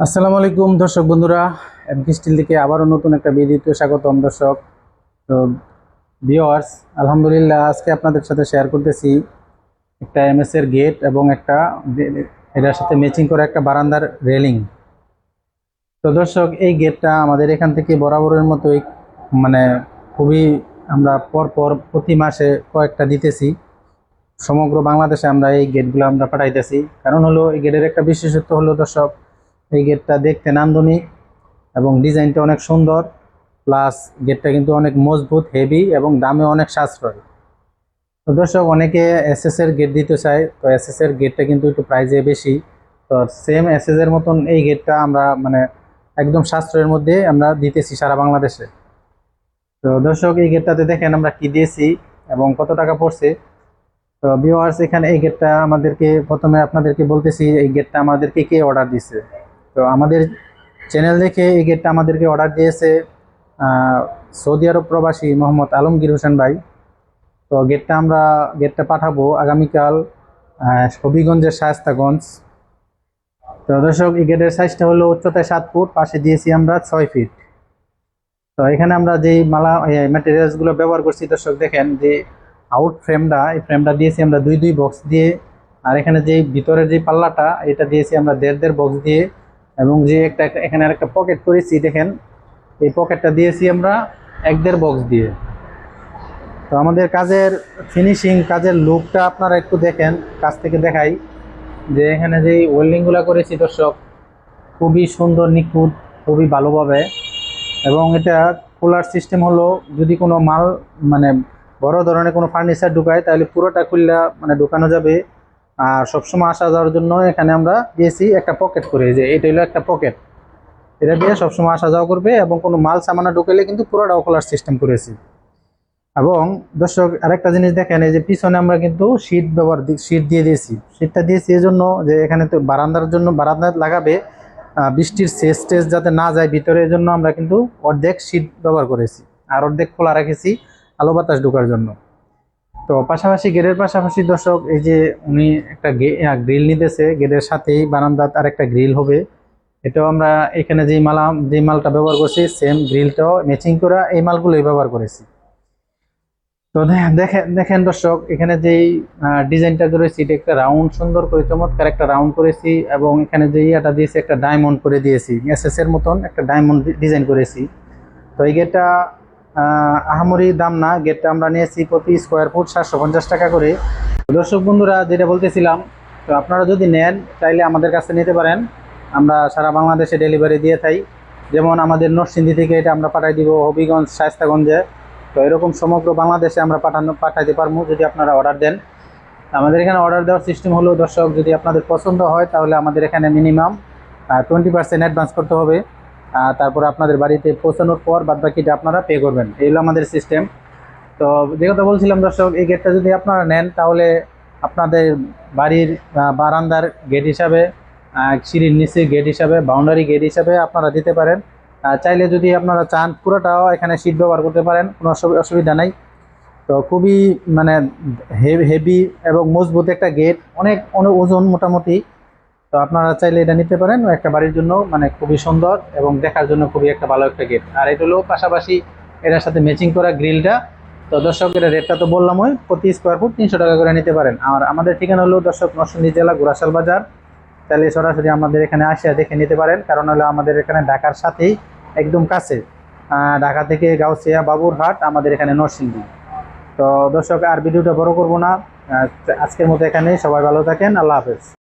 আসসালামু আলাইকুম দর্শক বন্ধুরা, এমকে স্টিল থেকে আবারও নতুন একটা ভিডিওতে স্বাগতম দর্শক। তো ভিউয়ার্স, আলহামদুলিল্লাহ আজকে আপনাদের সাথে শেয়ার করতেছি একটা এমএস এর গেট এবং একটা এটার সাথে ম্যাচিং করা একটা বারান্দার রেলিং। তো দর্শক, এই গেটটা আমাদের এখান থেকে বরাবরের মতোই মানে খুবই আমরা পর প্রতি মাসে কয়েকটা দিতেছি। সমগ্র বাংলাদেশে আমরা এই গেটগুলো আমরা পাঠাইতেছি। কারণ হলো এই গেটের একটা বিশেষত্ব হলো দর্শক, এই গেটটা দেখতে নান্দনিক এবং ডিজাইনটা অনেক সুন্দর, প্লাস গেটটা কিন্তু অনেক মজবুত, হেভি এবং দামে অনেক সাশ্রয়। তো দর্শক, অনেকে এসএস এর গেট দিতে চায়, তো এসএস এর গেটটা কিন্তু একটু প্রাইসে বেশি। তো সেম এসএস এর মতন এই গেটটা আমরা একদম সাশ্রয়ের মধ্যে আমরা দিতেছি সারা বাংলাদেশে। তো দর্শক, এই গেটটাতে দেখেন আমরা কি দিয়েছি এবং কত টাকা পড়ছে। তো ভিউয়ার্স, এখানে এই গেটটা আমাদেরকে প্রথমে আপনাদেরকে বলতেছি এই গেটটা আমাদেরকে কে অর্ডার দিয়েছে। তো আমাদের চ্যানেল দেখে এই গেটটা আমাদেরকে অর্ডার দিয়েছে সৌদি আরব প্রবাসী মোহাম্মদ আলমগীর হোসেন ভাই। তো গেটটা পাঠাবো আগামীকাল হবিগঞ্জের শায়েস্তাগঞ্জ। তো দর্শক, এই গেটের সাইজটা হলো উচ্চতায় 7 ফুট, পাশে দিয়েছি আমরা 6 ফিট। তো এখানে আমরা যেই ম্যাটেরিয়ালসগুলো ব্যবহার করছি দর্শক, দেখেন যে এই ফ্রেমটা দিয়েছি আমরা দুই দুই বক্স দিয়ে। আর এখানে যে ভিতরের যে পাল্লাটা, এটা দিয়েছি আমরা দেড় বক্স দিয়ে। এবং যে এখানে আরেকটা পকেট করেছি, দেখেন এই পকেটটা দিয়েছি আমরা 1.5 বক্স দিয়ে। তো আমাদের কাজের ফিনিশিং, কাজের লুকটা আপনারা একটু দেখেন, কাছ থেকে দেখাই যে এখানে যে ওয়েল্ডিংগুলো করেছি দর্শক, খুবই সুন্দর, নিখুঁত, খুবই ভালোভাবে। এবং এটা কুলার সিস্টেম হলো, যদি কোনো মাল মানে বড় ধরনের কোনো ফার্নিচার ঢুকায় তাহলে পুরোটা খুললে ঢুকানো যাবে। আর সবসময় আসা যাওয়ার জন্য এখানে আমরা দিয়েছি একটা পকেট করে, যে এটা হলো একটা পকেট, এটা দিয়ে সবসময় আসা যাওয়া করবে। এবং কোনো মাল সামানা ঢুকালে কিন্তু পুরোটাও খোলার সিস্টেম করেছি। এবং দর্শক, আরেকটা জিনিস দেখেন, এই যে পিছনে আমরা কিন্তু শীট দিয়ে দিয়েছি। শীটটা দিয়েছি এই জন্য যে এখানে তো বারান্দা লাগাবে, বৃষ্টির সেচ যাতে না যায় ভিতরে, এই জন্য আমরা কিন্তু অর্ধেক শীট ব্যবহার করেছি আর অর্ধেক খোলা রেখেছি আলো বাতাস ঢোকার জন্য। তো পাশাপাশি গেটের পাশাপাশি দর্শক, এই যে উনি একটা গ্রিল নিতেছে, গেটের সাথেই বারান্দাত আর একটা গ্রিল হবে। এটাও আমরা এখানে যে মালটা ব্যবহার করছি, সেম গ্রিলটাও ম্যাচিং করা এই মালগুলোই ব্যবহার করেছি। তো দেখেন দর্শক, এখানে যেই ডিজাইনটা করেছি, এটা একটা রাউন্ড, সুন্দর করে চমৎকার একটা রাউন্ড করেছি। এবং এখানে যে ইয়াটা দিয়েছি, একটা ডায়মন্ড করে দিয়েছি, এসএস এর মতন একটা ডায়মন্ড ডিজাইন করেছি। তো এই গেটটা আহামরি দাম না, গেটটা আমরা নিয়েছি প্রতি স্কোয়ার ফুট 750 টাকা করে। দর্শক বন্ধুরা, যেটা বলতেছিলাম, তো আপনারা যদি নেন চাইলে আমাদের কাছে নিতে পারেন। আমরা সারা বাংলাদেশে ডেলিভারি দিয়ে থাই। যেমন আমাদের নরসিংদী থেকে এটা আমরা পাঠাই দিব হবিগঞ্জ, শায়েস্তাগঞ্জে। তো এরকম সমগ্র বাংলাদেশে আমরা পাঠাইতে পারবো যদি আপনারা অর্ডার দেন। আমাদের এখানে অর্ডার দেওয়ার সিস্টেম হলো দর্শক, যদি আপনাদের পছন্দ হয় তাহলে আমাদের এখানে মিনিমাম 20% অ্যাডভান্স করতে হবে। তারপর আপনাদের বাড়িতে পৌঁছানোর পর বাদবাকিটা আপনারা পে করবেন, এই হলো আমাদের সিস্টেম। তো যে কথা বলছিলাম দর্শক, এই গেটটা যদি আপনারা নেন তাহলে আপনাদের বাড়ির বারান্দার গেট হিসাবে, সিঁড়ির নিচে গেট হিসাবে, বাউন্ডারি গেট হিসাবে আপনারা দিতে পারেন। চাইলে যদি আপনারা চান পুরোটাও এখানে সিট ব্যবহার করতে পারেন, কোনো অসুবিধা নাই। তো খুবই মানে হেভি এবং মজবুত একটা গেট, অনেক অনেক ওজন মোটামুটি। তো আপনারা চাইলে এটা নিতে পারেন, একটা বাড়ির জন্য খুবই সুন্দর এবং দেখার জন্য খুবই একটা ভালো একটা গেট। আর এটা হলো পাশাপাশি এটার সাথে ম্যাচিং করা গ্রিলটা। তো দর্শক, এটা রেটটা তো বললাম, ওই প্রতি স্কোয়ার ফুট 300 টাকা করে নিতে পারেন। আর আমাদের ঠিকানা হলো দর্শক, নরসিংদী জেলা ঘোড়াশাল বাজার। তাহলে সরাসরি আমাদের এখানে আসিয়া দেখে নিতে পারেন, কারণ হলো আমাদের এখানে ঢাকার সাথেই একদম কাছে। ঢাকা থেকে গাউসিয়া, বাবুরহাট, আমাদের এখানে নরসিংদী। তো দর্শক, আর ভিডিওটা বড় করব না, আজকের মতো এখানেই। সবাই ভালো থাকেন, আল্লাহ হাফেজ।